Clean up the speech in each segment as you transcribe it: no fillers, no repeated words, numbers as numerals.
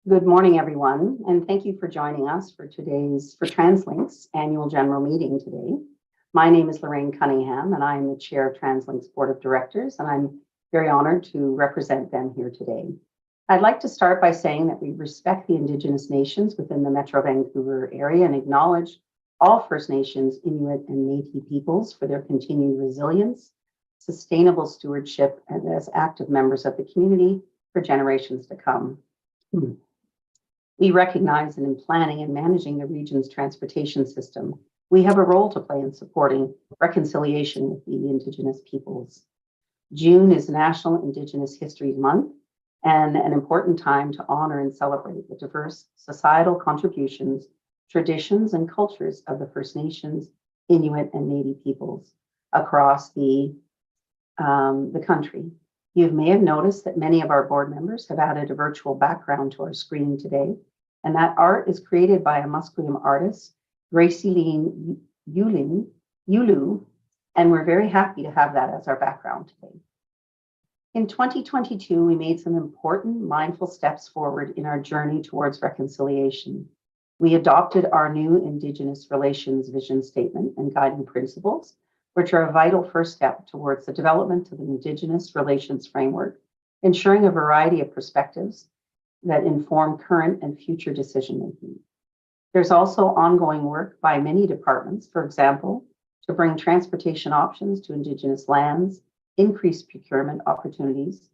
Good morning, everyone, and thank you for joining us for TransLink's annual general meeting today. My name is Lorraine Cunningham, and I am the chair of TransLink's board of directors, and I'm very honored to represent them here today. I'd like to start by saying that we respect the Indigenous nations within the Metro Vancouver area and acknowledge all First Nations, Inuit, and Métis peoples for their continued resilience, sustainable stewardship, and as active members of the community for generations to come. We recognize that in planning and managing the region's transportation system, we have a role to play in supporting reconciliation with the Indigenous peoples. June is National Indigenous History Month and an important time to honor and celebrate the diverse societal contributions, traditions, and cultures of the First Nations, Inuit, and Métis peoples across the country. You may have noticed that many of our board members have added a virtual background to our screen today, and that art is created by a Musqueam artist, Gracie Yulu, and we're very happy to have that as our background today. In 2022, we made some important mindful steps forward in our journey towards reconciliation. We adopted our new Indigenous Relations Vision Statement and Guiding Principles, which are a vital first step towards the development of an Indigenous relations framework, ensuring a variety of perspectives that inform current and future decision-making. There's also ongoing work by many departments, for example, to bring transportation options to Indigenous lands, increase procurement opportunities,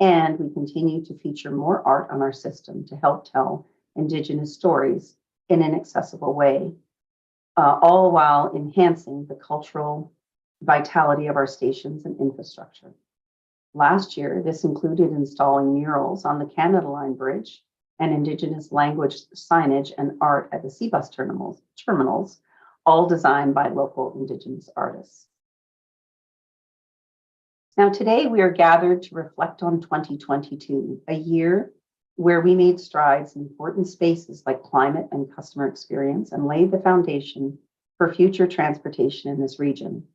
and we continue to feature more art on our system to help tell Indigenous stories in an accessible way, all while enhancing the cultural vitality of our stations and infrastructure. Last year, this included installing murals on the Canada Line Bridge and Indigenous language signage and art at the Seabus terminals, all designed by local Indigenous artists. Now, today we are gathered to reflect on 2022, a year where we made strides in important spaces like climate and customer experience and laid the foundation for future transportation in this region.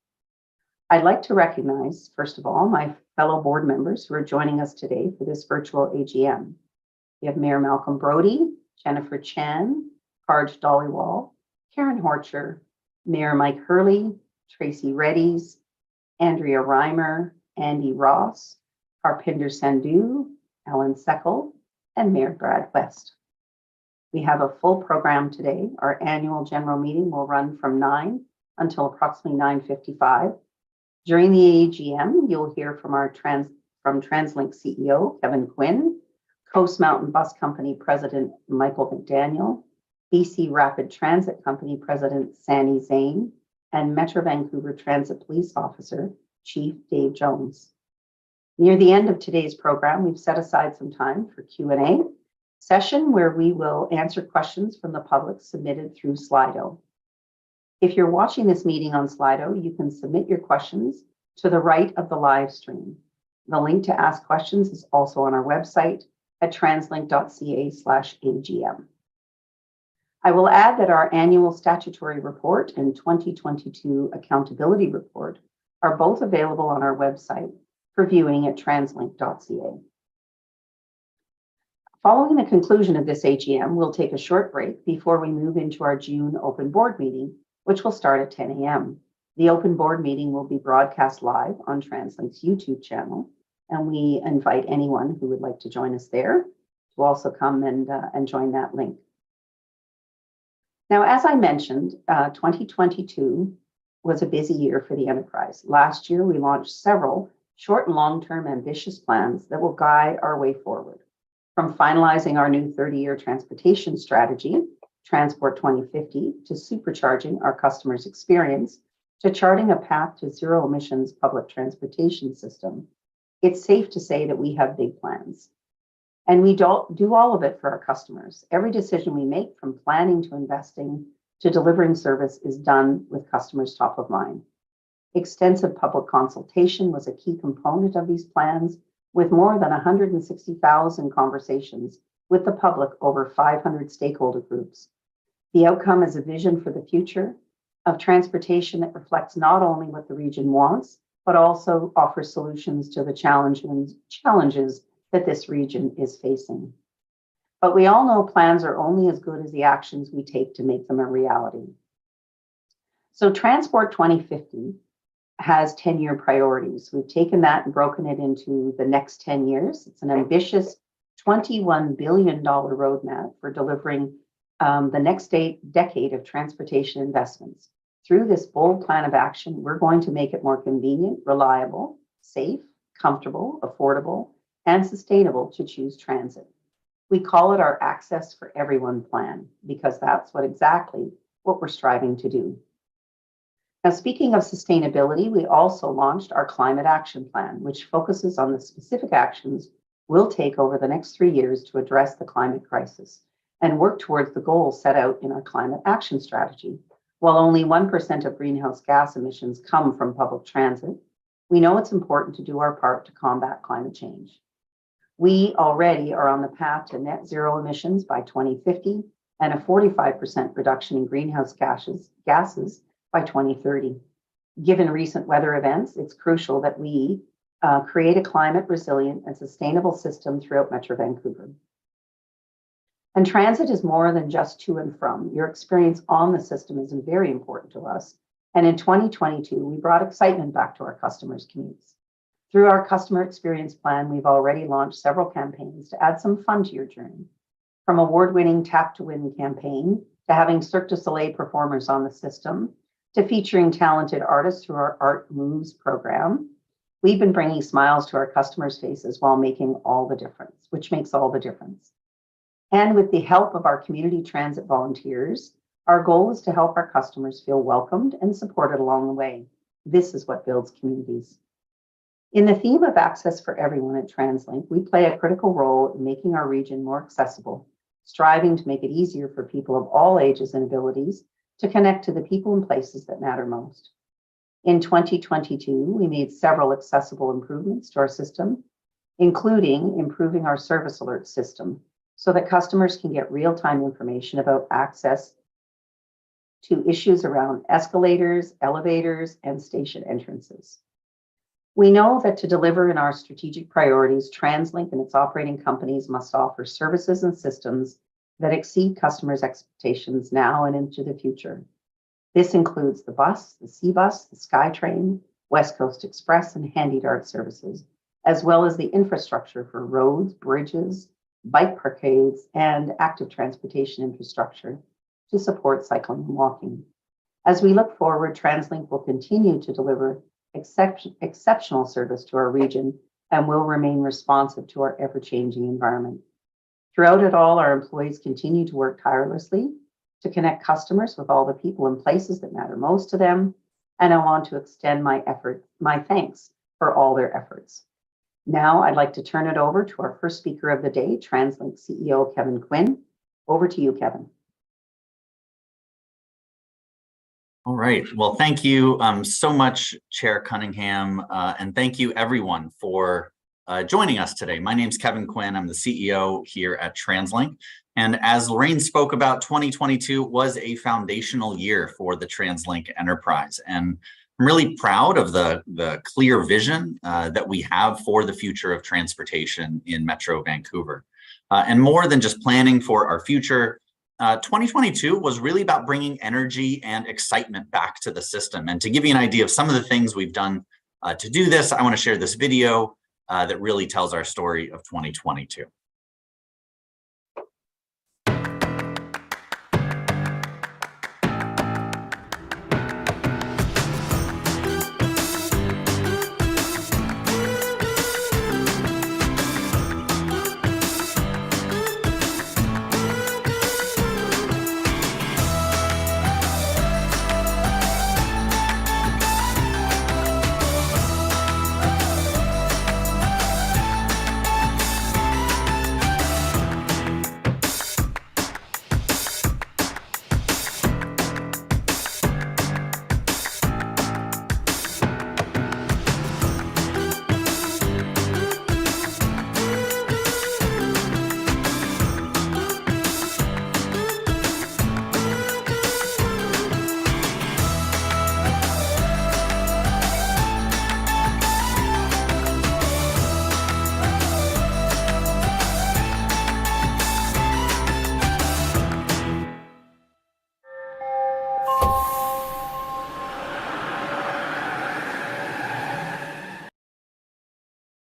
I'd like to recognize, first of all, my fellow board members who are joining us today for this virtual AGM. We have Mayor Malcolm Brody, Jennifer Chan, Parj Dhaliwal, Karen Horcher, Mayor Mike Hurley, Tracy Reddies, Andrea Reimer, Andy Ross, Harpinder Sandhu, Alan Seckel, and Mayor Brad West. We have a full program today. Our annual general meeting will run from 9 until approximately 9:55. During the AGM, you'll hear from TransLink's CEO, Kevin Quinn, Coast Mountain Bus Company President, Michael McDaniel, BC Rapid Transit Company President, Sandy Zane, and Metro Vancouver Transit Police Officer, Chief Dave Jones. Near the end of today's program, we've set aside some time for Q&A session where we will answer questions from the public submitted through Slido. If you're watching this meeting on Slido, you can submit your questions to the right of the live stream. The link to ask questions is also on our website at translink.ca/AGM. I will add that our annual statutory report and 2022 accountability report are both available on our website for viewing at translink.ca. Following the conclusion of this AGM, we'll take a short break before we move into our June open board meeting, which will start at 10 a.m. The open board meeting will be broadcast live on TransLink's YouTube channel, and we invite anyone who would like to join us there to also come and join that link. Now, as I mentioned, 2022 was a busy year for the enterprise. Last year, we launched several short and long-term ambitious plans that will guide our way forward, from finalizing our new 30-year transportation strategy, Transport 2050, to supercharging our customers' experience, to charting a path to zero emissions public transportation system. It's safe to say that we have big plans. And we don't do all of it for our customers. Every decision we make, from planning to investing to delivering service, is done with customers top of mind. Extensive public consultation was a key component of these plans, with more than 160,000 conversations with the public over 500 stakeholder groups. The outcome is a vision for the future of transportation that reflects not only what the region wants, but also offers solutions to the challenges that this region is facing. But we all know plans are only as good as the actions we take to make them a reality. So Transport 2050 has 10-year priorities. We've taken that and broken it into the next 10 years. It's an ambitious $21 billion roadmap for delivering the next decade of transportation investments. Through this bold plan of action, we're going to make it more convenient, reliable, safe, comfortable, affordable, and sustainable to choose transit. We call it our Access for Everyone plan because that's exactly what we're striving to do. Now, speaking of sustainability, we also launched our Climate Action Plan, which focuses on the specific actions we'll take over the next 3 years to address the climate crisis and work towards the goals set out in our Climate Action Strategy. While only 1% of greenhouse gas emissions come from public transit, we know it's important to do our part to combat climate change. We already are on the path to net zero emissions by 2050 and a 45% reduction in greenhouse gases by 2030. Given recent weather events, it's crucial that we create a climate resilient and sustainable system throughout Metro Vancouver. And transit is more than just to and from. Your experience on the system is very important to us. And in 2022, we brought excitement back to our customers' commutes. Through our customer experience plan, we've already launched several campaigns to add some fun to your journey. From award-winning Tap to Win campaign, to having Cirque du Soleil performers on the system, to featuring talented artists through our Art Moves program, we've been bringing smiles to our customers' faces while making all the difference, which makes all the difference. And with the help of our community transit volunteers, our goal is to help our customers feel welcomed and supported along the way. This is what builds communities. In the theme of access for everyone at TransLink, we play a critical role in making our region more accessible, striving to make it easier for people of all ages and abilities to connect to the people and places that matter most. In 2022, we made several accessible improvements to our system, including improving our service alert system so that customers can get real-time information about access to issues around escalators, elevators, and station entrances. We know that to deliver in our strategic priorities, TransLink and its operating companies must offer services and systems that exceed customers' expectations now and into the future. This includes the bus, the C-Bus, the SkyTrain, West Coast Express, and Handy Dart services, as well as the infrastructure for roads, bridges, bike parkades, and active transportation infrastructure to support cycling and walking. As we look forward, TransLink will continue to deliver exceptional service to our region and will remain responsive to our ever-changing environment. Throughout it all, our employees continue to work tirelessly to connect customers with all the people and places that matter most to them, and I want to extend my thanks for all their efforts. Now, I'd like to turn it over to our first speaker of the day, TransLink CEO Kevin Quinn. Over to you, Kevin. All right. Well, thank you so much, Chair Cunningham, and thank you everyone for joining us today. My name's Kevin Quinn. I'm the CEO here at TransLink. And as Lorraine spoke about, 2022 was a foundational year for the TransLink enterprise. And I'm really proud of the clear vision that we have for the future of transportation in Metro Vancouver. And more than just planning for our future, 2022 was really about bringing energy and excitement back to the system. And to give you an idea of some of the things we've done to do this, I want to share this video that really tells our story of 2022.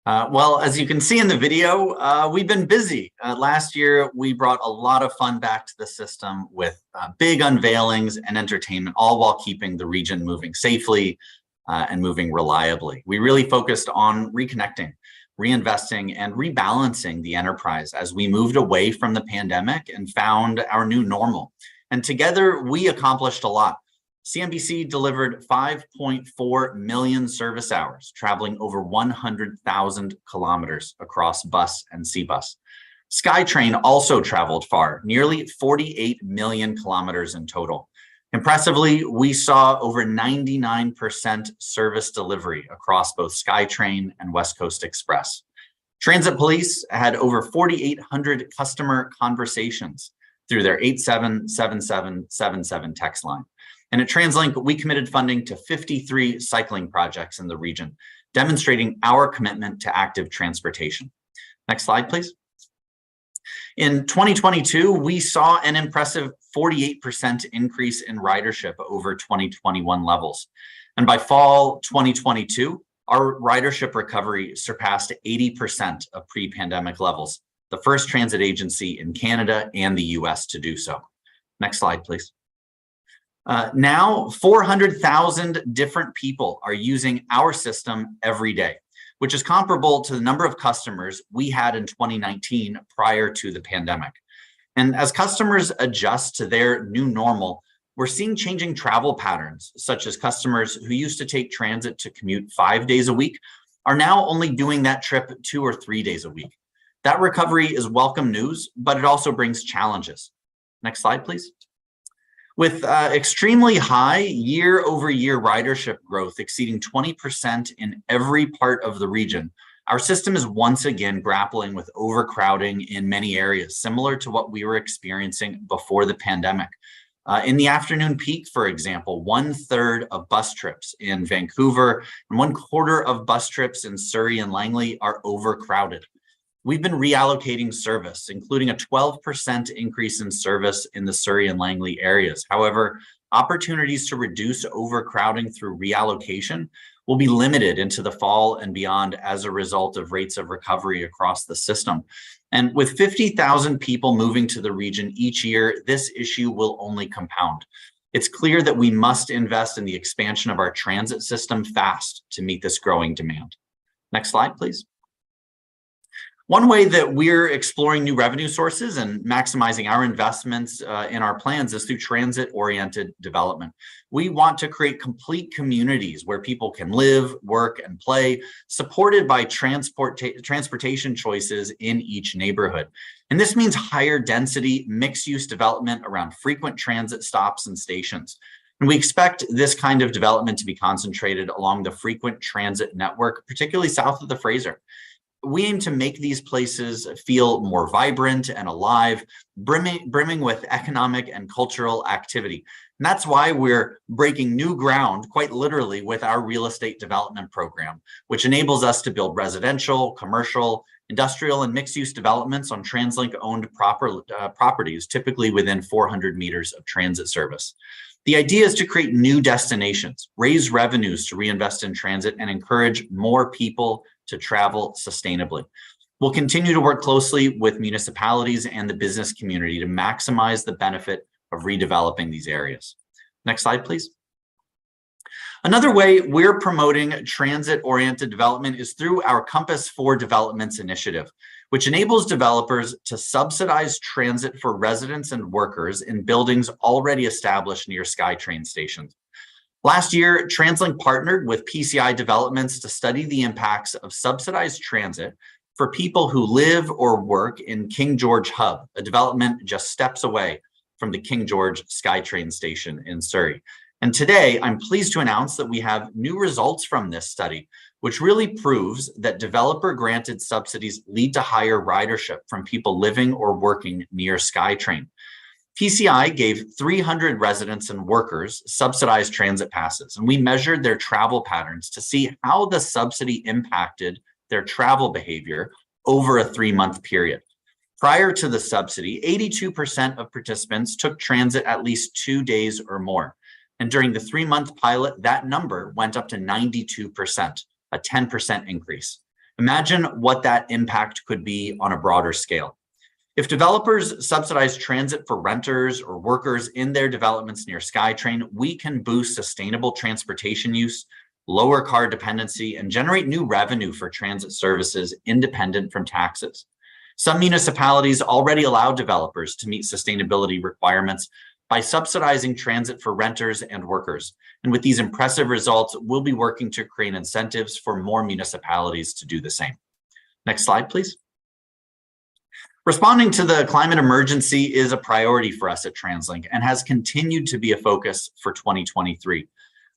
Well, as you can see in the video, we've been busy. Last year, we brought a lot of fun back to the system with big unveilings and entertainment, all while keeping the region moving safely and moving reliably. We really focused on reconnecting, reinvesting, and rebalancing the enterprise as we moved away from the pandemic and found our new normal. And together, we accomplished a lot. CNBC delivered 5.4 million service hours, traveling over 100,000 kilometers across bus and sea bus. SkyTrain also traveled far, nearly 48 million kilometers in total. Impressively, we saw over 99% service delivery across both SkyTrain and West Coast Express. Transit Police had over 4,800 customer conversations through their 877777 text line. And at TransLink, we committed funding to 53 cycling projects in the region, demonstrating our commitment to active transportation. Next slide, please. In 2022, we saw an impressive 48% increase in ridership over 2021 levels. And by fall 2022, our ridership recovery surpassed 80% of pre-pandemic levels, the first transit agency in Canada and the US to do so. Next slide, please. Now, 400,000 different people are using our system every day, which is comparable to the number of customers we had in 2019 prior to the pandemic. And as customers adjust to their new normal, we're seeing changing travel patterns, such as customers who used to take transit to commute 5 days a week are now only doing that trip 2 or 3 days a week. That recovery is welcome news, but it also brings challenges. Next slide, please. With extremely high year-over-year ridership growth exceeding 20% in every part of the region, our system is once again grappling with overcrowding in many areas, similar to what we were experiencing before the pandemic. In the afternoon peak, for example, 1/3 of bus trips in Vancouver and 1/4 of bus trips in Surrey and Langley are overcrowded. We've been reallocating service, including a 12% increase in service in the Surrey and Langley areas. However, opportunities to reduce overcrowding through reallocation will be limited into the fall and beyond as a result of rates of recovery across the system. And with 50,000 people moving to the region each year, this issue will only compound. It's clear that we must invest in the expansion of our transit system fast to meet this growing demand. Next slide, please. One way that we're exploring new revenue sources and maximizing our investments in our plans is through transit-oriented development. We want to create complete communities where people can live, work, and play, supported by transportation choices in each neighborhood. And this means higher density, mixed-use development around frequent transit stops and stations. And we expect this kind of development to be concentrated along the frequent transit network, particularly south of the Fraser. We aim to make these places feel more vibrant and alive, brimming with economic and cultural activity. And that's why we're breaking new ground, quite literally, with our real estate development program, which enables us to build residential, commercial, industrial, and mixed-use developments on TransLink-owned properties, typically within 400 meters of transit service. The idea is to create new destinations, raise revenues to reinvest in transit, and encourage more people to travel sustainably. We'll continue to work closely with municipalities and the business community to maximize the benefit of redeveloping these areas. Next slide, please. Another way we're promoting transit-oriented development is through our Compass for Developments initiative, which enables developers to subsidize transit for residents and workers in buildings already established near SkyTrain stations. Last year, TransLink partnered with PCI Developments to study the impacts of subsidized transit for people who live or work in King George Hub, a development just steps away from the King George SkyTrain station in Surrey. And today, I'm pleased to announce that we have new results from this study, which really proves that developer-granted subsidies lead to higher ridership from people living or working near SkyTrain. PCI gave 300 residents and workers subsidized transit passes, and we measured their travel patterns to see how the subsidy impacted their travel behavior over a 3-month period. Prior to the subsidy, 82% of participants took transit at least 2 days or more. And during the 3-month pilot, that number went up to 92%, a 10% increase. Imagine what that impact could be on a broader scale. If developers subsidize transit for renters or workers in their developments near SkyTrain, we can boost sustainable transportation use, lower car dependency, and generate new revenue for transit services independent from taxes. Some municipalities already allow developers to meet sustainability requirements by subsidizing transit for renters and workers. And with these impressive results, we'll be working to create incentives for more municipalities to do the same. Next slide, please. Responding to the climate emergency is a priority for us at TransLink and has continued to be a focus for 2023.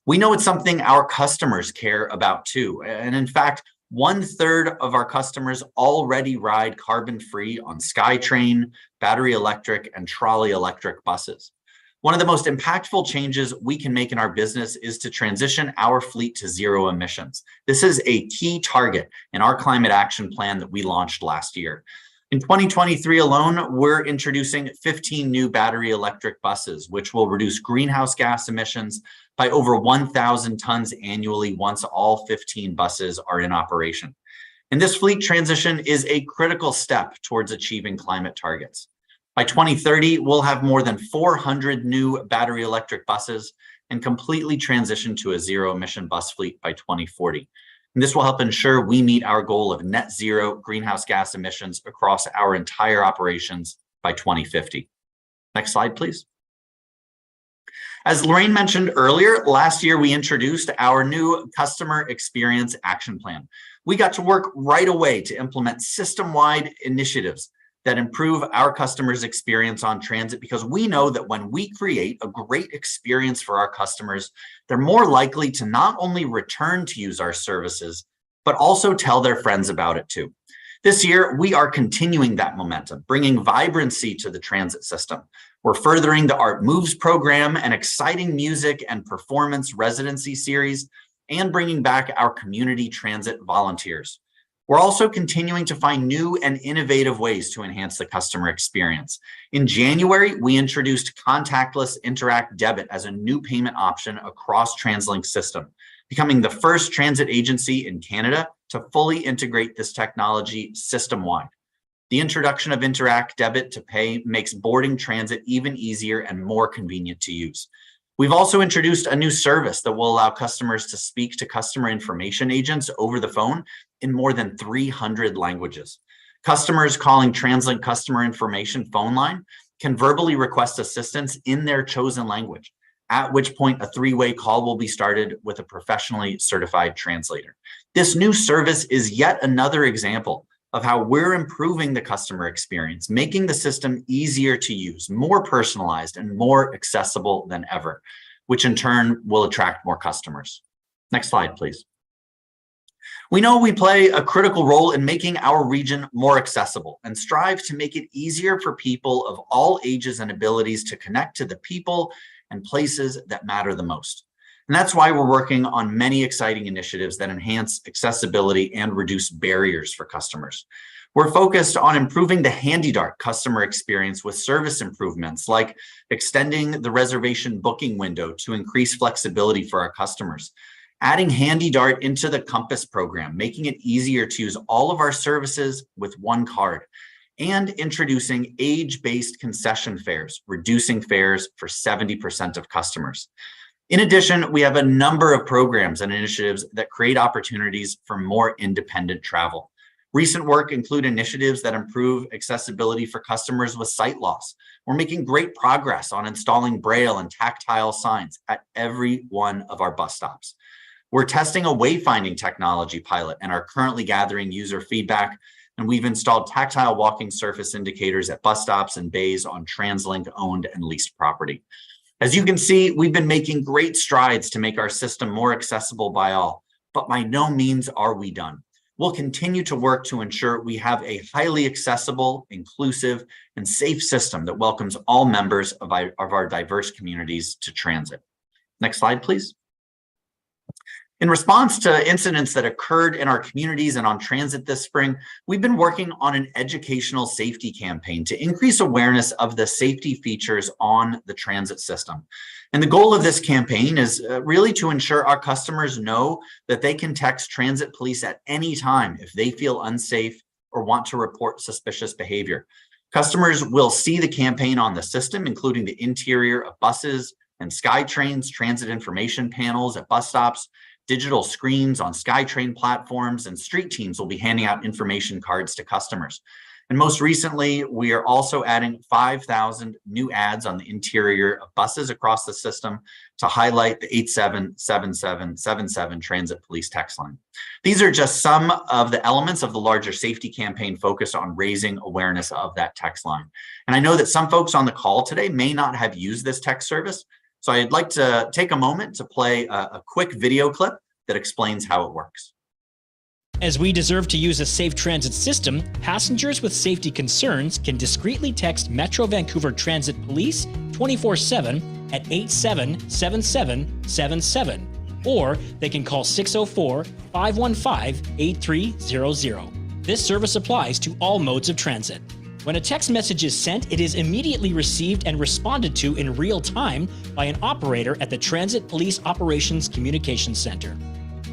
We know it's something our customers care about too. And in fact, 1/3 of our customers already ride carbon-free on SkyTrain, battery electric, and trolley electric buses. One of the most impactful changes we can make in our business is to transition our fleet to zero emissions. This is a key target in our climate action plan that we launched last year. In 2023 alone, we're introducing 15 new battery electric buses, which will reduce greenhouse gas emissions by over 1,000 tons annually once all 15 buses are in operation. And this fleet transition is a critical step towards achieving climate targets. By 2030, we'll have more than 400 new battery electric buses and completely transition to a zero emission bus fleet by 2040. And this will help ensure we meet our goal of net zero greenhouse gas emissions across our entire operations by 2050. Next slide, please. As Lorraine mentioned earlier, last year we introduced our new Customer Experience Action Plan. We got to work right away to implement system-wide initiatives that improve our customers' experience on transit, because we know that when we create a great experience for our customers, they're more likely to not only return to use our services, but also tell their friends about it too. This year, we are continuing that momentum, bringing vibrancy to the transit system. We're furthering the Art Moves program, an exciting music and performance residency series, and bringing back our community transit volunteers. We're also continuing to find new and innovative ways to enhance the customer experience. In January, we introduced contactless Interact Debit as a new payment option across TransLink's system, becoming the first transit agency in Canada to fully integrate this technology system-wide. The introduction of Interact Debit to pay makes boarding transit even easier and more convenient to use. We've also introduced a new service that will allow customers to speak to customer information agents over the phone in more than 300 languages. Customers calling TransLink customer information phone line can verbally request assistance in their chosen language, at which point a three-way call will be started with a professionally certified translator. This new service is yet another example of how we're improving the customer experience, making the system easier to use, more personalized, and more accessible than ever, which in turn will attract more customers. Next slide, please. We know we play a critical role in making our region more accessible and strive to make it easier for people of all ages and abilities to connect to the people and places that matter the most. And that's why we're working on many exciting initiatives that enhance accessibility and reduce barriers for customers. We're focused on improving the HandyDart customer experience with service improvements like extending the reservation booking window to increase flexibility for our customers, adding HandyDart into the Compass program, making it easier to use all of our services with one card, and introducing age-based concession fares, reducing fares for 70% of customers. In addition, we have a number of programs and initiatives that create opportunities for more independent travel. Recent work include initiatives that improve accessibility for customers with sight loss. We're making great progress on installing braille and tactile signs at every one of our bus stops. We're testing a wayfinding technology pilot and are currently gathering user feedback. And we've installed tactile walking surface indicators at bus stops and bays on TransLink owned and leased property. As you can see, we've been making great strides to make our system more accessible by all, but by no means are we done. We'll continue to work to ensure we have a highly accessible, inclusive, and safe system that welcomes all members of our diverse communities to transit. Next slide, please. In response to incidents that occurred in our communities and on transit this spring, we've been working on an educational safety campaign to increase awareness of the safety features on the transit system. And the goal of this campaign is really to ensure our customers know that they can text transit police at any time if they feel unsafe or want to report suspicious behavior. Customers will see the campaign on the system, including the interior of buses and SkyTrains, transit information panels at bus stops, digital screens on SkyTrain platforms, and street teams will be handing out information cards to customers. And most recently, we are also adding 5,000 new ads on the interior of buses across the system to highlight the 877777 Transit Police text line. These are just some of the elements of the larger safety campaign focused on raising awareness of that text line. And I know that some folks on the call today may not have used this text service, so I'd like to take a moment to play a quick video clip that explains how it works. As we deserve to use a safe transit system, passengers with safety concerns can discreetly text Metro Vancouver Transit Police 24/7 at 877777, or they can call 604-515-8300. This service applies to all modes of transit. When a text message is sent, it is immediately received and responded to in real time by an operator at the Transit Police Operations Communications Center.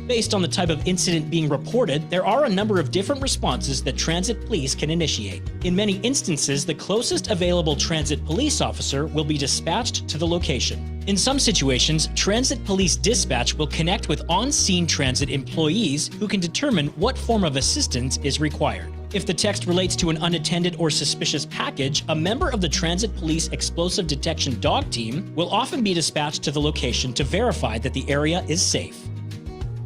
Based on the type of incident being reported, there are a number of different responses that transit police can initiate. In many instances, the closest available transit police officer will be dispatched to the location. In some situations, transit police dispatch will connect with on-scene transit employees who can determine what form of assistance is required. If the text relates to an unattended or suspicious package, a member of the Transit Police Explosive Detection Dog Team will often be dispatched to the location to verify that the area is safe.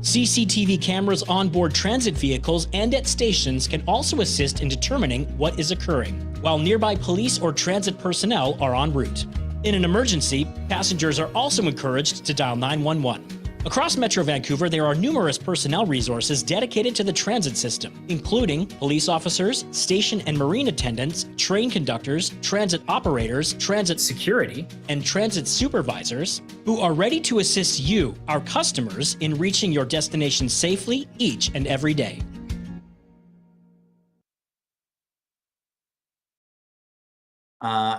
CCTV cameras on board transit vehicles and at stations can also assist in determining what is occurring, while nearby police or transit personnel are en route. In an emergency, passengers are also encouraged to dial 911. Across Metro Vancouver, there are numerous personnel resources dedicated to the transit system, including police officers, station and marine attendants, train conductors, transit operators, transit security, and transit supervisors, who are ready to assist you, our customers, in reaching your destination safely each and every day.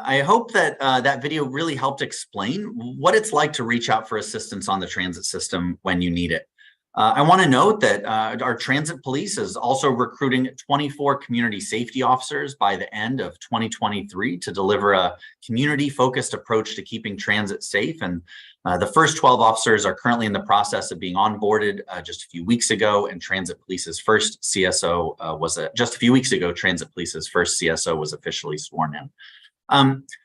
I hope that that video really helped explain what it's like to reach out for assistance on the transit system when you need it. I want to note that our transit police is also recruiting 24 community safety officers by the end of 2023 to deliver a community-focused approach to keeping transit safe. And the first 12 officers are currently in the process of being onboarded just a few weeks ago, and Transit Police's first CSO just a few weeks ago, Transit Police's first CSO was officially sworn in.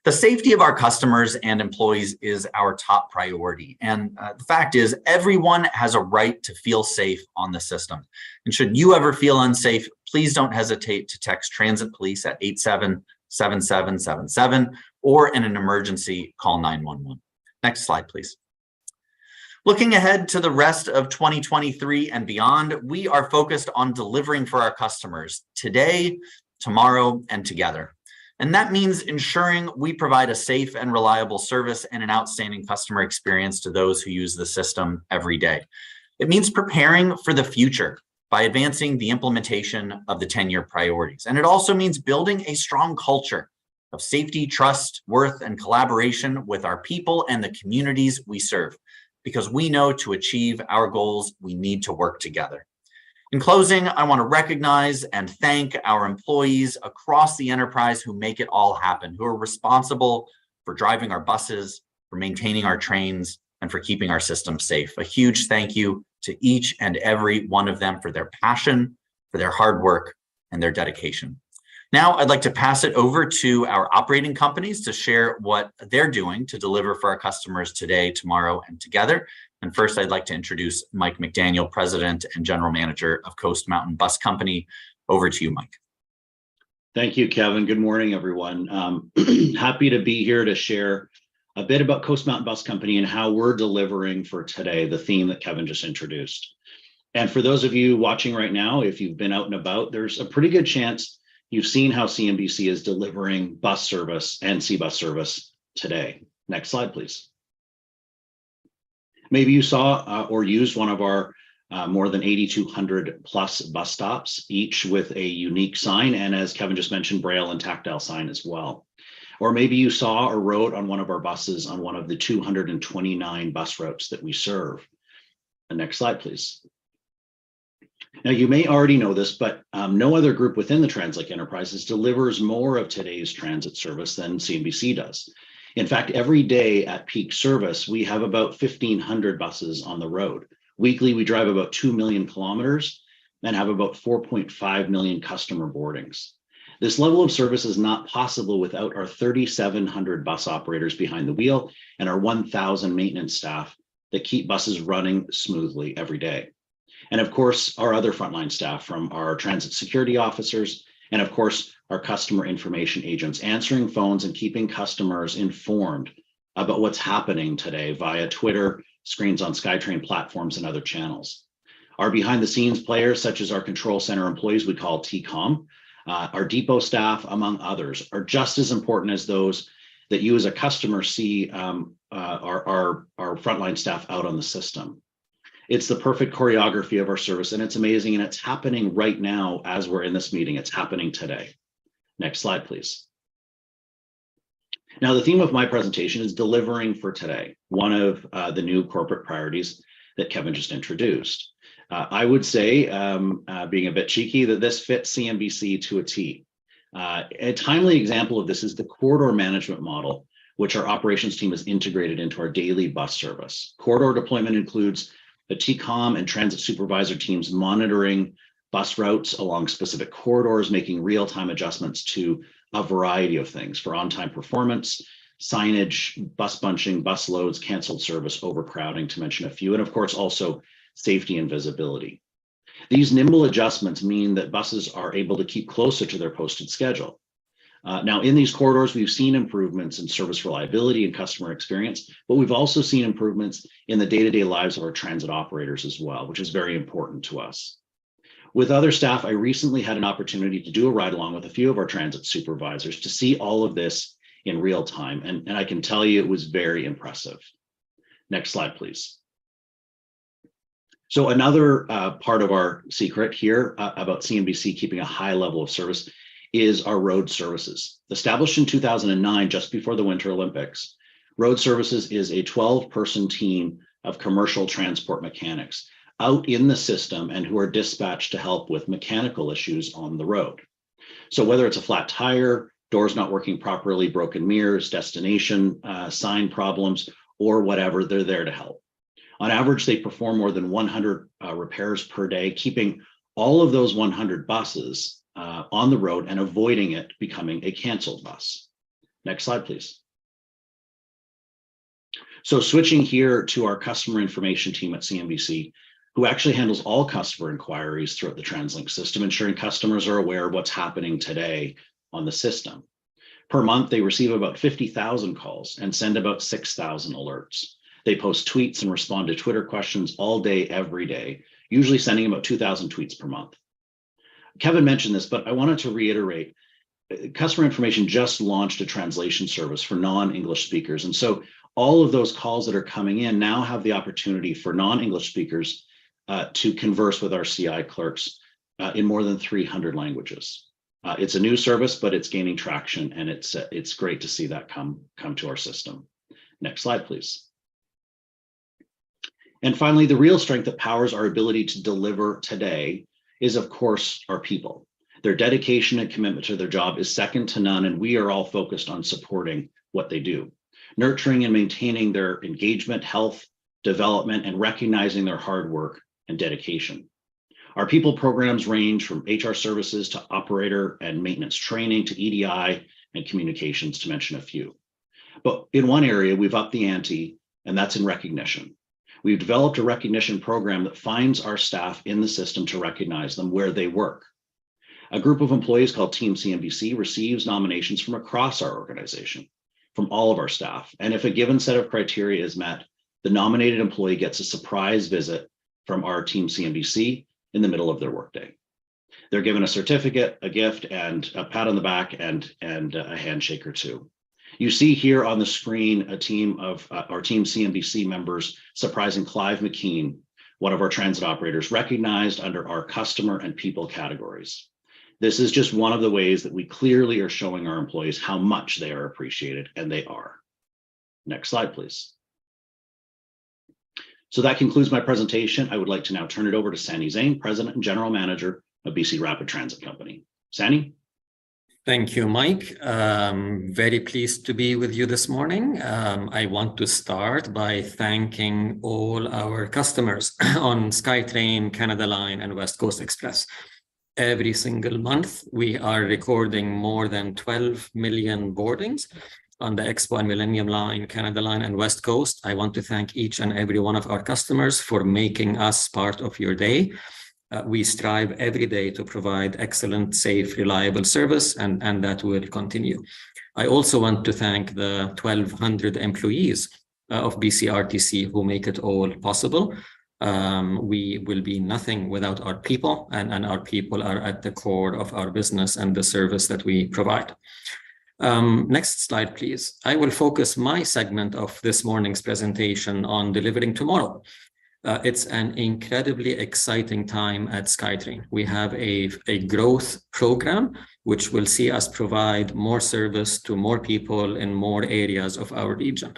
The safety of our customers and employees is our top priority. And the fact is, everyone has a right to feel safe on the system. And should you ever feel unsafe, please don't hesitate to text Transit Police at 877777, or in an emergency, call 911. Next slide, please. Looking ahead to the rest of 2023 and beyond, we are focused on delivering for our customers today, tomorrow, and together. And that means ensuring we provide a safe and reliable service and an outstanding customer experience to those who use the system every day. It means preparing for the future by advancing the implementation of the 10-year priorities. And it also means building a strong culture of safety, trust, worth, and collaboration with our people and the communities we serve, because we know to achieve our goals, we need to work together. In closing, I want to recognize and thank our employees across the enterprise who make it all happen, who are responsible for driving our buses, for maintaining our trains, and for keeping our system safe. A huge thank you to each and every one of them for their passion, for their hard work, and their dedication. Now, I'd like to pass it over to our operating companies to share what they're doing to deliver for our customers today, tomorrow, and together. And first, I'd like to introduce Mike McDaniel, President and General Manager of Coast Mountain Bus Company. Over to you, Mike. Thank you, Kevin. Good morning, everyone. Happy to be here to share a bit about Coast Mountain Bus Company and how we're delivering for today, the theme that Kevin just introduced. And for those of you watching right now, if you've been out and about, there's a pretty good chance you've seen how CMBC is delivering bus service and C-Bus service today. Next slide, please. Maybe you saw or used one of our more than 8,200 plus bus stops, each with a unique sign, and as Kevin just mentioned, braille and tactile sign as well. Or maybe you saw or rode on one of our buses on one of the 229 bus routes that we serve. The next slide, please. Now, you may already know this, but no other group within the TransLink enterprises delivers more of today's transit service than CNBC does. In fact, every day at peak service, we have about 1,500 buses on the road. Weekly, we drive about 2 million kilometers and have about 4.5 million customer boardings. This level of service is not possible without our 3,700 bus operators behind the wheel and our 1,000 maintenance staff that keep buses running smoothly every day. And of course, our other frontline staff, from our transit security officers, and of course, our customer information agents, answering phones and keeping customers informed about what's happening today via Twitter, screens on SkyTrain platforms, and other channels. Our behind the scenes players, such as our control center employees we call TCOM, our depot staff, among others, are just as important as those that you as a customer see our frontline staff out on the system. It's the perfect choreography of our service, and it's amazing, and it's happening right now as we're in this meeting. It's happening today. Next slide, please. Now, the theme of my presentation is delivering for today, one of the new corporate priorities that Kevin just introduced. I would say, being a bit cheeky, that this fits CNBC to a T. A timely example of this is the corridor management model, which our operations team has integrated into our daily bus service. Corridor deployment includes the TCOM and transit supervisor teams monitoring bus routes along specific corridors, making real-time adjustments to a variety of things for on-time performance, signage, bus bunching, bus loads, canceled service, overcrowding, to mention a few, and of course also safety and visibility. These nimble adjustments mean that buses are able to keep closer to their posted schedule. Now, in these corridors, we've seen improvements in service reliability and customer experience, but we've also seen improvements in the day-to-day lives of our transit operators as well, which is very important to us. With other staff, I recently had an opportunity to do a ride along with a few of our transit supervisors to see all of this in real time, and I can tell you it was very impressive. Next slide, please. So another part of our secret here about CNBC keeping a high level of service is our road services. Established in 2009, just before the Winter Olympics, Road Services is a 12-person team of commercial transport mechanics out in the system and who are dispatched to help with mechanical issues on the road. So whether it's a flat tire, doors not working properly, broken mirrors, destination sign problems, or whatever, they're there to help. On average, they perform more than 100 repairs per day, keeping all of those 100 buses on the road and avoiding it becoming a canceled bus. Next slide, please. So switching here to our customer information team at CNBC, who actually handles all customer inquiries throughout the TransLink's system, ensuring customers are aware of what's happening today on the system. Per month, they receive about 50,000 calls and send about 6,000 alerts. They post tweets and respond to Twitter questions all day, every day, usually sending about 2,000 tweets per month. Kevin mentioned this, but I wanted to reiterate, customer information just launched a translation service for non-English speakers. And so all of those calls that are coming in now have the opportunity for non-English speakers to converse with our CI clerks in more than 300 languages. It's a new service, but it's gaining traction, and it's great to see that come to our system. Next slide, please. And finally, the real strength that powers our ability to deliver today is, of course, our people. Their dedication and commitment to their job is second to none, and we are all focused on supporting what they do, nurturing and maintaining their engagement, health, development, and recognizing their hard work and dedication. Our people programs range from HR services to operator and maintenance training to EDI and communications, to mention a few. But in one area, we've upped the ante, and that's in recognition. We've developed a recognition program that finds our staff in the system to recognize them where they work. A group of employees called Team CNBC receives nominations from across our organization, from all of our staff. And if a given set of criteria is met, the nominated employee gets a surprise visit from our Team CNBC in the middle of their workday. They're given a certificate, a gift, and a pat on the back and a handshake or two. You see here on the screen a team of our Team CNBC members surprising Clive McKean one of our transit operators, recognized under our customer and people categories. This is just one of the ways that we clearly are showing our employees how much they are appreciated, and they are. Next slide, please. So that concludes my presentation. I would like to now turn it over to Sani Zain, President and General Manager of BC Rapid Transit Company. Sani? Thank you, Mike. Very pleased to be with you this morning. I want to start by thanking all our customers on SkyTrain, Canada Line, and West Coast Express. Every single month, we are recording more than 12 million boardings on the Expo and Millennium Line, Canada Line, and West Coast. I want to thank each and every one of our customers for making us part of your day. We strive every day to provide excellent, safe, reliable service, and that will continue. I also want to thank the 1,200 employees of BCRTC who make it all possible. We will be nothing without our people, and our people are at the core of our business and the service that we provide. Next slide, please. I will focus my segment of this morning's presentation on delivering tomorrow. It's an incredibly exciting time at SkyTrain. We have a growth program which will see us provide more service to more people in more areas of our region.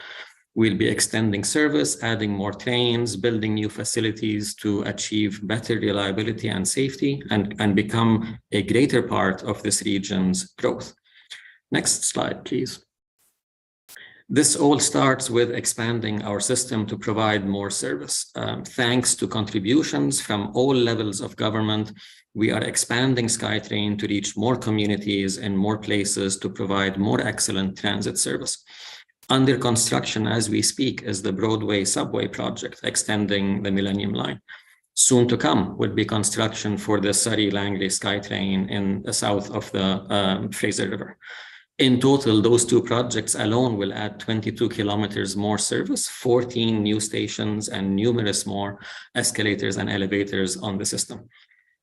We'll be extending service, adding more trains, building new facilities to achieve better reliability and safety, and become a greater part of this region's growth. Next slide, please. This all starts with expanding our system to provide more service. Thanks to contributions from all levels of government, we are expanding SkyTrain to reach more communities and more places to provide more excellent transit service. Under construction as we speak is the Broadway subway project extending the Millennium Line. Soon to come will be construction for the Surrey-Langley SkyTrain in the south of the Fraser River. In total, those two projects alone will add 22 kilometers more service, 14 new stations, and numerous more escalators and elevators on the system.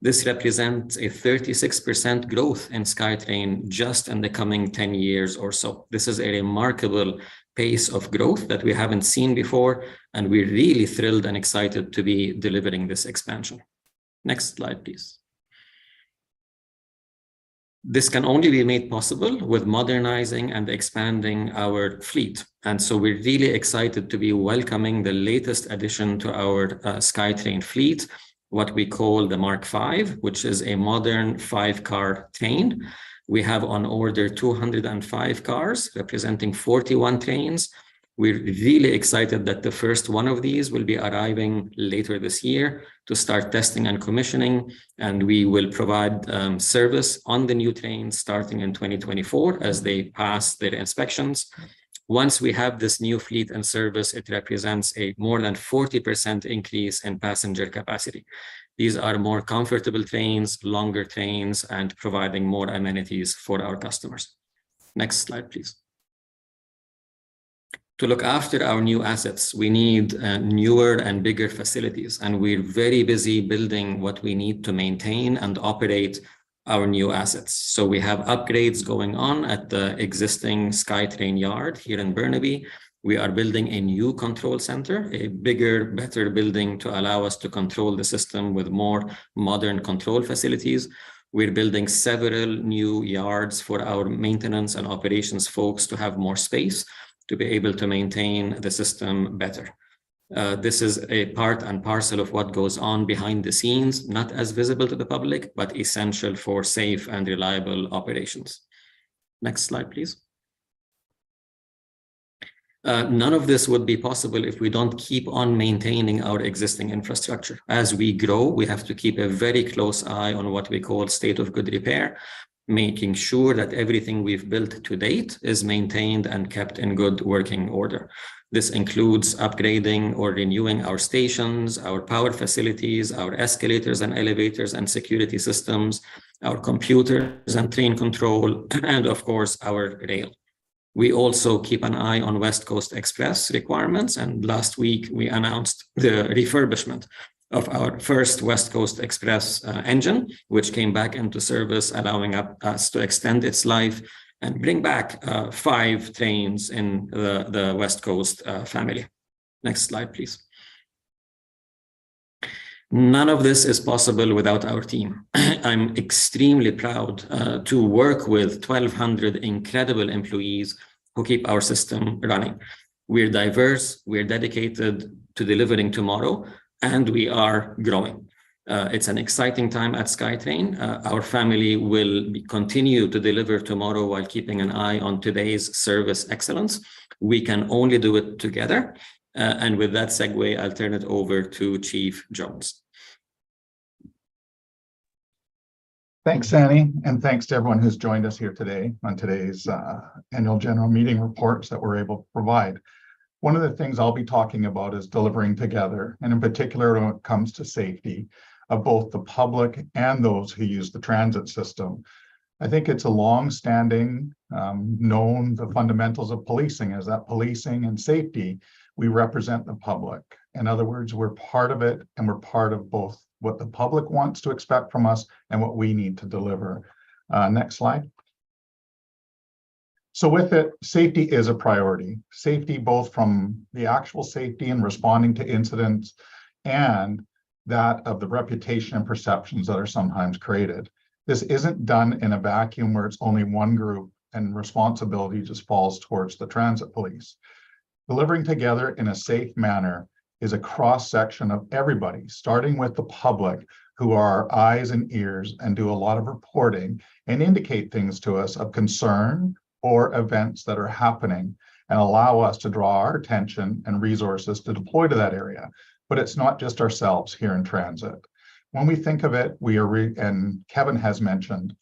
This represents a 36% growth in SkyTrain just in the coming 10 years or so. This is a remarkable pace of growth that we haven't seen before, and we're really thrilled and excited to be delivering this expansion. Next slide, please. This can only be made possible with modernizing and expanding our fleet. And so we're really excited to be welcoming the latest addition to our SkyTrain fleet, what we call the Mark V, which is a modern 5-car train. We have on order 205 cars representing 41 trains. We're really excited that the first one of these will be arriving later this year to start testing and commissioning, and we will provide service on the new trains starting in 2024 as they pass their inspections. Once we have this new fleet in service, it represents a more than 40% increase in passenger capacity. These are more comfortable trains, longer trains, and providing more amenities for our customers. Next slide, please. To look after our new assets, we need newer and bigger facilities, and we're very busy building what we need to maintain and operate our new assets. So we have upgrades going on at the existing SkyTrain yard here in Burnaby. We are building a new control center, a bigger, better building to allow us to control the system with more modern control facilities. We're building several new yards for our maintenance and operations folks to have more space to be able to maintain the system better. This is a part and parcel of what goes on behind the scenes, not as visible to the public, but essential for safe and reliable operations. Next slide, please. None of this would be possible if we don't keep on maintaining our existing infrastructure. As we grow, we have to keep a very close eye on what we call state of good repair, making sure that everything we've built to date is maintained and kept in good working order. This includes upgrading or renewing our stations, our power facilities, our escalators and elevators and security systems, our computers and train control, and of course, our rail. We also keep an eye on West Coast Express requirements, and last week we announced the refurbishment of our first West Coast Express engine, which came back into service, allowing us to extend its life and bring back 5 trains in the West Coast family. Next slide, please. None of this is possible without our team. I'm extremely proud to work with 1,200 incredible employees who keep our system running. We're diverse, we're dedicated to delivering tomorrow, and we are growing. It's an exciting time at SkyTrain. Our family will continue to deliver tomorrow while keeping an eye on today's service excellence. We can only do it together. And with that segue, I'll turn it over to Chief Jones. Thanks, Annie, and thanks to everyone who's joined us here today on today's annual general meeting reports that we're able to provide. One of the things I'll be talking about is delivering together, and in particular when it comes to safety of both the public and those who use the transit system. I think it's a long-standing known the fundamentals of policing is that policing and safety, we represent the public. In other words, we're part of it, and we're part of both what the public wants to expect from us and what we need to deliver. Next slide. So with it, safety is a priority. Safety both from the actual safety and responding to incidents and that of the reputation and perceptions that are sometimes created. This isn't done in a vacuum where it's only one group and responsibility just falls towards the transit police. Delivering together in a safe manner is a cross-section of everybody, starting with the public, who are our eyes and ears and do a lot of reporting and indicate things to us of concern or events that are happening and allow us to draw our attention and resources to deploy to that area. But it's not just ourselves here in transit. When we think of it, we are, and Kevin has mentioned,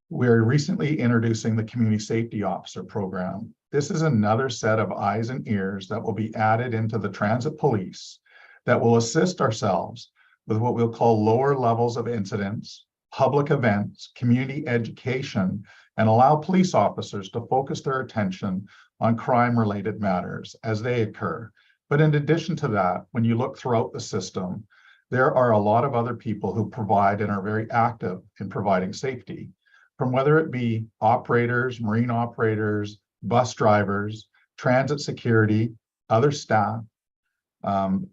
we're recently introducing the Community Safety Officer program. This is another set of eyes and ears that will be added into the transit police that will assist ourselves with what we'll call lower levels of incidents, public events, community education, and allow police officers to focus their attention on crime-related matters as they occur. But in addition to that, when you look throughout the system, there are a lot of other people who provide and are very active in providing safety, from whether it be operators, marine operators, bus drivers, transit security, other staff,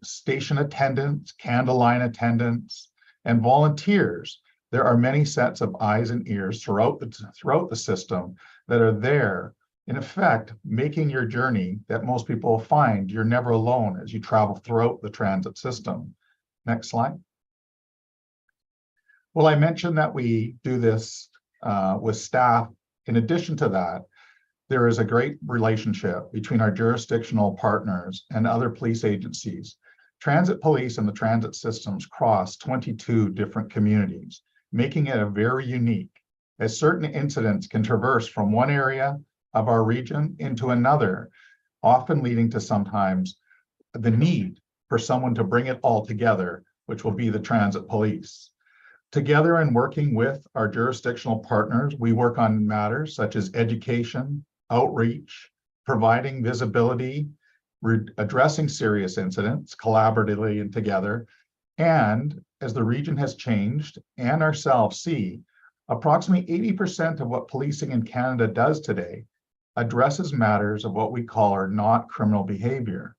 station attendants, candle line attendants, and volunteers. There are many sets of eyes and ears throughout the system that are there, in effect, making your journey that most people find you're never alone as you travel throughout the transit system. Next slide. Well, I mentioned that we do this with staff. In addition to that, there is a great relationship between our jurisdictional partners and other police agencies. Transit police and the transit systems cross 22 different communities, making it a very unique, as certain incidents can traverse from one area of our region into another, often leading to sometimes the need for someone to bring it all together, which will be the transit police. Together and working with our jurisdictional partners, we work on matters such as education, outreach, providing visibility, addressing serious incidents collaboratively and together. And as the region has changed and ourselves see, approximately 80% of what policing in Canada does today addresses matters of what we call are not criminal behavior.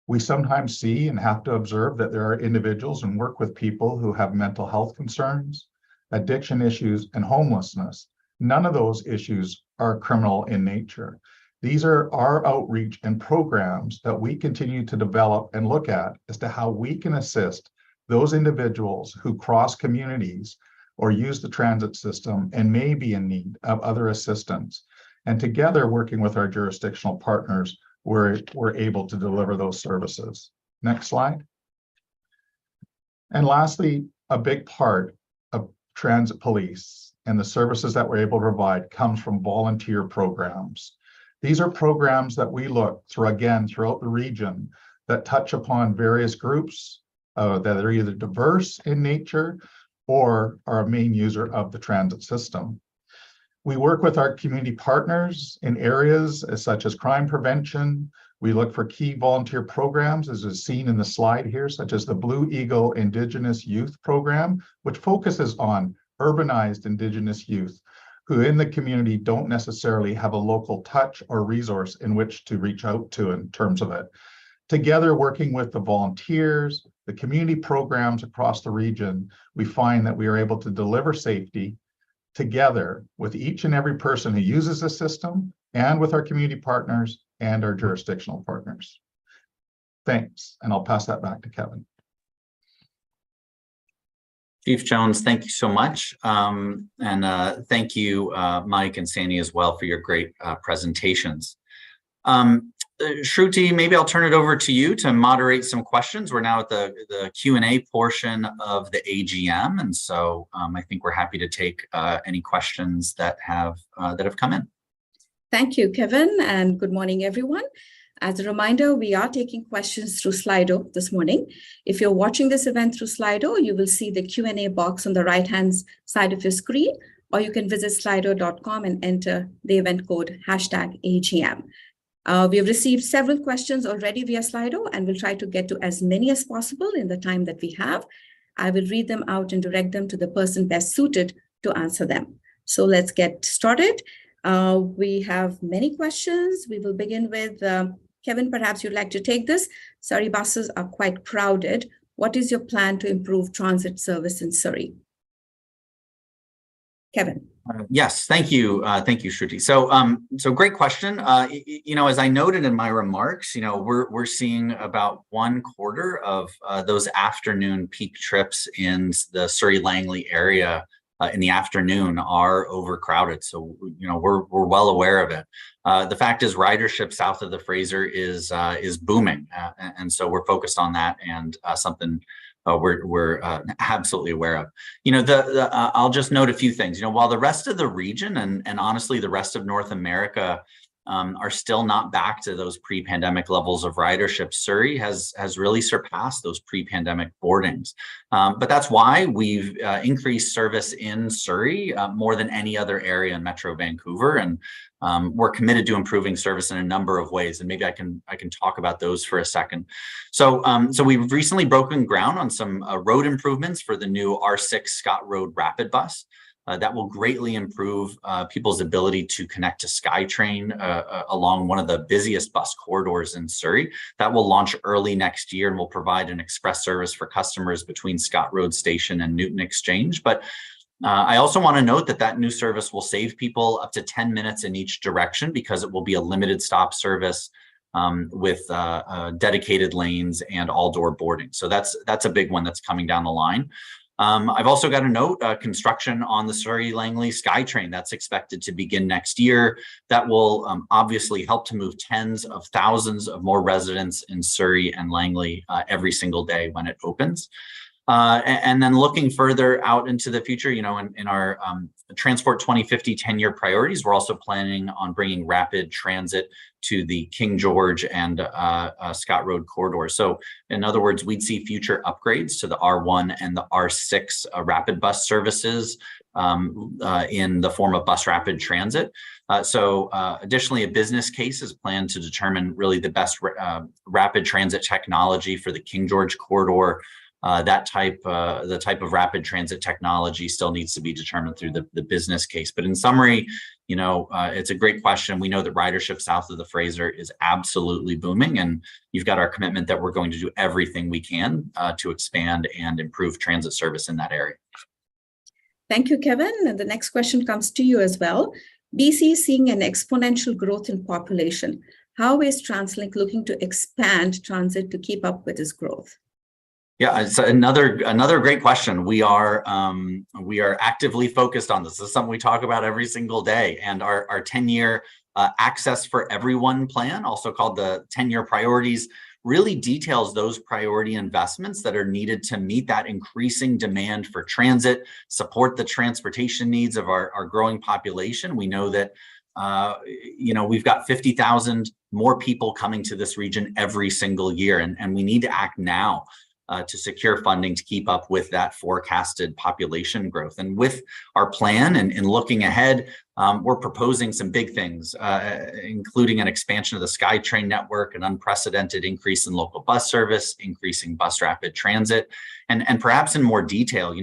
We sometimes see and have to observe that there are individuals and work with people who have mental health concerns, addiction issues, and homelessness. None of those issues are criminal in nature. These are our outreach and programs that we continue to develop and look at as to how we can assist those individuals who cross communities or use the transit system and may be in need of other assistance. And together, working with our jurisdictional partners, we're able to deliver those services. Next slide. And lastly, a big part of transit police and the services that we're able to provide comes from volunteer programs. These are programs that we look through, again, throughout the region that touch upon various groups that are either diverse in nature or are a main user of the transit system. We work with our community partners in areas such as crime prevention. We look for key volunteer programs, as is seen in the slide here, such as the Blue Eagle Indigenous Youth Program, which focuses on urbanized Indigenous youth who in the community don't necessarily have a local touch or resource in which to reach out to in terms of it. Together, working with the volunteers, the community programs across the region, we find that we are able to deliver safety together with each and every person who uses the system and with our community partners and our jurisdictional partners. Thanks, and I'll pass that back to Kevin. Chief Jones, thank you so much. Thank you, Mike and Sandy as well for your great presentations. Shruti, maybe I'll turn it over to you to moderate some questions. We're now at the Q&A portion of the AGM, and so I think we're happy to take any questions that have come in. Thank you, Kevin, and good morning, everyone. As a reminder, we are taking questions through Slido this morning. If you're watching this event through Slido, you will see the Q&A box on the right-hand side of your screen, or you can visit slido.com and enter the event code #AGM. We have received several questions already via Slido, and we'll try to get to as many as possible in the time that we have. I will read them out and direct them to the person best suited to answer them. So let's get started. We have many questions. We will begin with Kevin, perhaps you'd like to take this. Surrey buses are quite crowded. What is your plan to improve transit service in Surrey? Kevin. Yes, thank you. Thank you, Shruti. So great question. As I noted in my remarks, we're seeing about 1/4 of those afternoon peak trips in the Surrey Langley area in the afternoon are overcrowded. So, we're well aware of it. The fact is ridership south of the Fraser is booming. And so we're focused on that and something we're absolutely aware of. I'll just note a few things. While the rest of the region and honestly the rest of North America are still not back to those pre-pandemic levels of ridership, Surrey has really surpassed those pre-pandemic boardings. But that's why we've increased service in Surrey more than any other area in Metro Vancouver, and we're committed to improving service in a number of ways. And maybe I can talk about those for a second. So we've recently broken ground on some road improvements for the new R6 Scott Road Rapid Bus. That will greatly improve people's ability to connect to SkyTrain along one of the busiest bus corridors in Surrey. That will launch early next year and will provide an express service for customers between Scott Road Station and Newton Exchange. But I also want to note that new service will save people up to 10 minutes in each direction because it will be a limited stop service with dedicated lanes and all-door boarding. So that's a big one that's coming down the line. I've also got a note, construction on the Surrey Langley SkyTrain that's expected to begin next year. That will obviously help to move tens of thousands of more residents in Surrey and Langley every single day when it opens. And then looking further out into the future, in our Transport 2050 10-year priorities, we're also planning on bringing rapid transit to the King George and Scott Road corridor. So in other words, we'd see future upgrades to the R1 and the R6 rapid bus services in the form of bus rapid transit. Additionally, a business case is planned to determine really the best rapid transit technology for the King George corridor. The type of rapid transit technology still needs to be determined through the business case. But in summary, it's a great question. We know that ridership south of the Fraser is absolutely booming, and you've got our commitment that we're going to do everything we can to expand and improve transit service in that area. Thank you, Kevin. And the next question comes to you as well. BC is seeing an exponential growth in population. How is TransLink looking to expand transit to keep up with this growth? Yeah, it's another great question. We are actively focused on this. This is something we talk about every single day. And our 10-year Access for Everyone plan, also called the 10-year priorities, really details those priority investments that are needed to meet that increasing demand for transit, support the transportation needs of our growing population. We know that we've got 50,000 more people coming to this region every single year, and we need to act now to secure funding to keep up with that forecasted population growth. And with our plan and looking ahead, we're proposing some big things, including an expansion of the SkyTrain network, an unprecedented increase in local bus service, increasing bus rapid transit, and perhaps in more detail,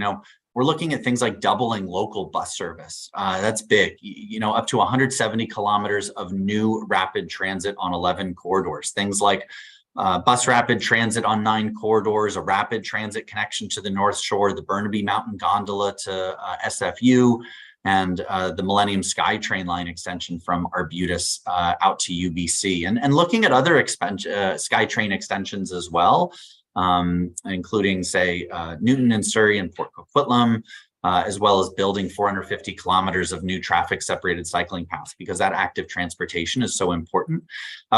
we're looking at things like doubling local bus service. That's big, up to 170 kilometers of new rapid transit on 11 corridors. Things like bus rapid transit on 9 corridors, a rapid transit connection to the North Shore, the Burnaby Mountain Gondola to SFU, and the Millennium SkyTrain line extension from Arbutus out to UBC. And looking at other SkyTrain extensions as well, including, say, Newton and Surrey and Port Coquitlam, as well as building 450 kilometers of new traffic separated cycling paths, because that active transportation is so important.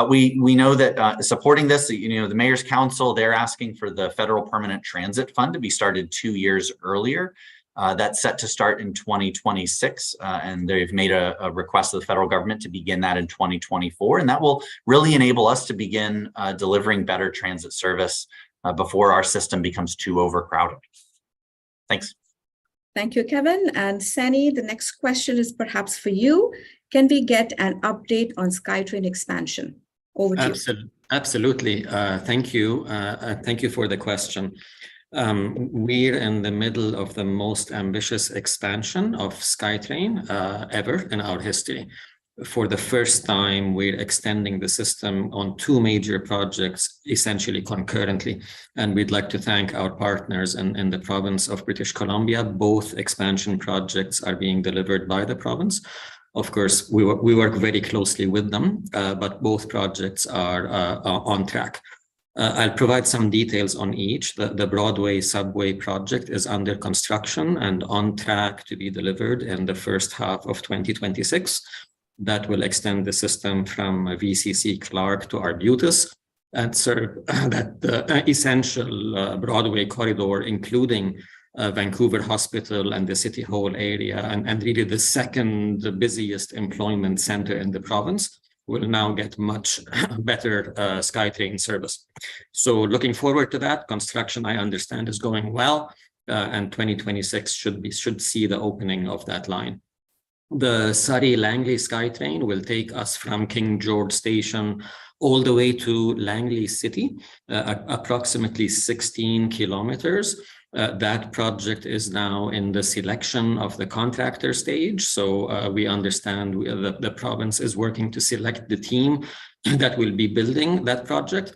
We know that supporting this, the Mayor's Council, they're asking for the Federal Permanent Transit Fund to be started 2 years earlier. That's set to start in 2026, and they've made a request to the federal government to begin that in 2024, and that will really enable us to begin delivering better transit service before our system becomes too overcrowded. Thanks. Thank you, Kevin. And Sani, the next question is perhaps for you. Can we get an update on SkyTrain expansion? Over to you. Absolutely. Thank you. Thank you for the question. We're in the middle of the most ambitious expansion of SkyTrain ever in our history. For the first time, we're extending the system on 2 major projects, essentially concurrently. And we'd like to thank our partners in the province of British Columbia. Both expansion projects are being delivered by the province. Of course, we work very closely with them, but both projects are on track. I'll provide some details on each. The Broadway subway project is under construction and on track to be delivered in the first half of 2026. That will extend the system from VCC Clark to Arbutus and serve that essential Broadway corridor, including Vancouver Hospital and the City Hall area, and really the second busiest employment center in the province, will now get much better SkyTrain service. So looking forward to that. Construction, I understand, is going well, and 2026 should see the opening of that line. The Surrey-Langley SkyTrain will take us from King George Station all the way to Langley City, approximately 16 kilometers. That project is now in the selection of the contractor stage. So we understand the province is working to select the team that will be building that project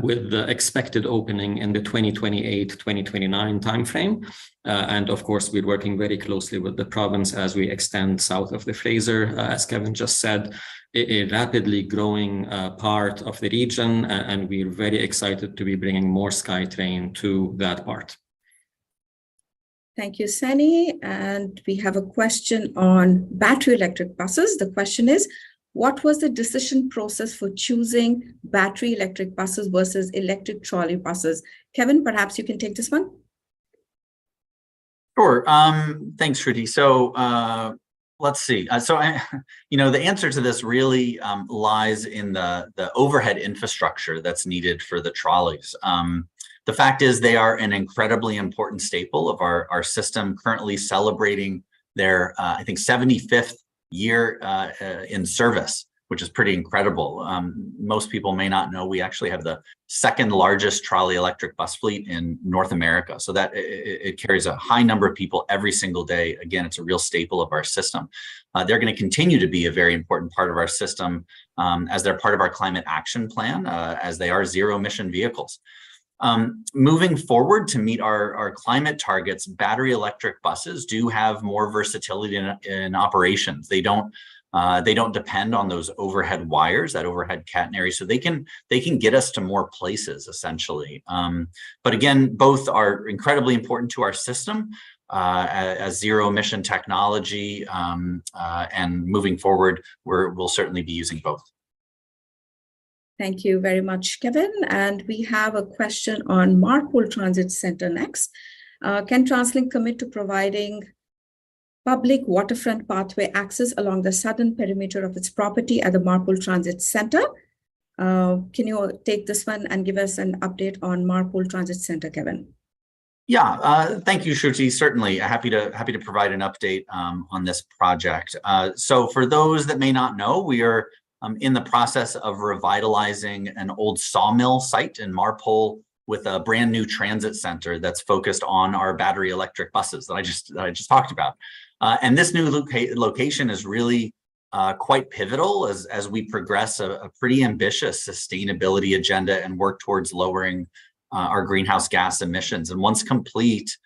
with the expected opening in the 2028-2029 timeframe. And of course, we're working very closely with the province as we extend south of the Fraser, as Kevin just said, a rapidly growing part of the region. And we're very excited to be bringing more SkyTrain to that part. Thank you, Sani. And we have a question on battery electric buses. The question is, what was the decision process for choosing battery electric buses versus electric trolley buses? Kevin, perhaps you can take this one. Sure. Thanks, Shruti. So let's see. The answer to this really lies in the overhead infrastructure that's needed for the trolleys. The fact is they are an incredibly important staple of our system, currently celebrating their, I think, 75th year in service, which is pretty incredible. Most people may not know we actually have the second largest trolley electric bus fleet in North America. So that it carries a high number of people every single day. Again, it's a real staple of our system. They're going to continue to be a very important part of our system as they're part of our climate action plan, as they are zero emission vehicles. Moving forward to meet our climate targets, battery electric buses do have more versatility in operations. They don't depend on those overhead wires, that overhead catenary, so they can get us to more places essentially. But again, both are incredibly important to our system as zero emission technology, and moving forward, we'll certainly be using both. Thank you very much, Kevin. And we have a question on Marpole Transit Center next. Can TransLink commit to providing public waterfront pathway access along the southern perimeter of its property at the Marpole Transit Center? Can you take this one and give us an update on Marpole Transit Center, Kevin? Yeah, thank you, Shruti. Certainly happy to provide an update on this project. So for those that may not know, we are in the process of revitalizing an old sawmill site in Marpole with a brand new transit center that's focused on our battery electric buses that I just talked about. And this new location is really quite pivotal as we progress a pretty ambitious sustainability agenda and work towards lowering our greenhouse gas emissions. And once complete,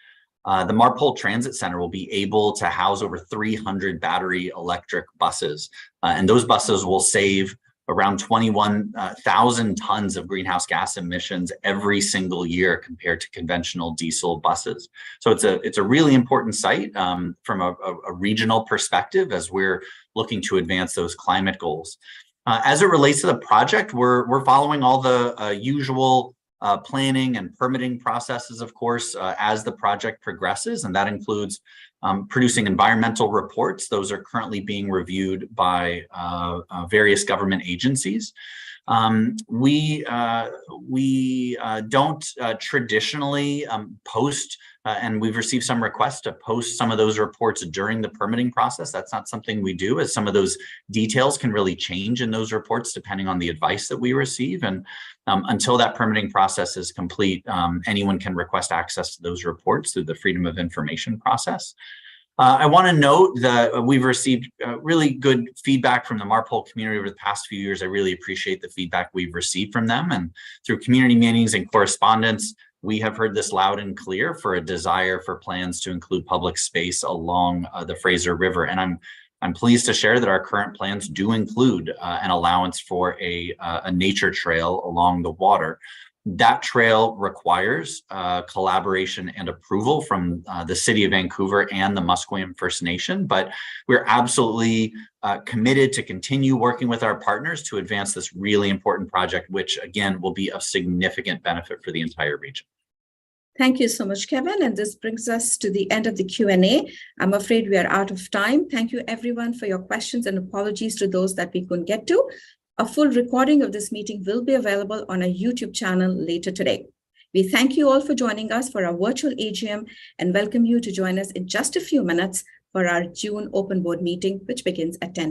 the Marpole Transit Center will be able to house over 300 battery electric buses. And those buses will save around 21,000 tons of greenhouse gas emissions every single year compared to conventional diesel buses. So it's a really important site from a regional perspective as we're looking to advance those climate goals. As it relates to the project, we're following all the usual planning and permitting processes, of course, as the project progresses, and that includes producing environmental reports. Those are currently being reviewed by various government agencies. We don't traditionally post, and we've received some requests to post some of those reports during the permitting process. That's not something we do, as some of those details can really change in those reports depending on the advice that we receive. And until that permitting process is complete, anyone can request access to those reports through the Freedom of Information process. I want to note that we've received really good feedback from the Marpole community over the past few years. I really appreciate the feedback we've received from them, and through community meetings and correspondence, we have heard this loud and clear for a desire for plans to include public space along the Fraser River. And I'm pleased to share that our current plans do include an allowance for a nature trail along the water. That trail requires collaboration and approval from the City of Vancouver and the Musqueam First Nation, but we're absolutely committed to continue working with our partners to advance this really important project, which again will be of significant benefit for the entire region. Thank you so much, Kevin. And this brings us to the end of the Q&A. I'm afraid we are out of time. Thank you, everyone, for your questions, and apologies to those that we couldn't get to. A full recording of this meeting will be available on our YouTube channel later today. We thank you all for joining us for our virtual AGM and welcome you to join us in just a few minutes for our June open board meeting, which begins at 10 a.m.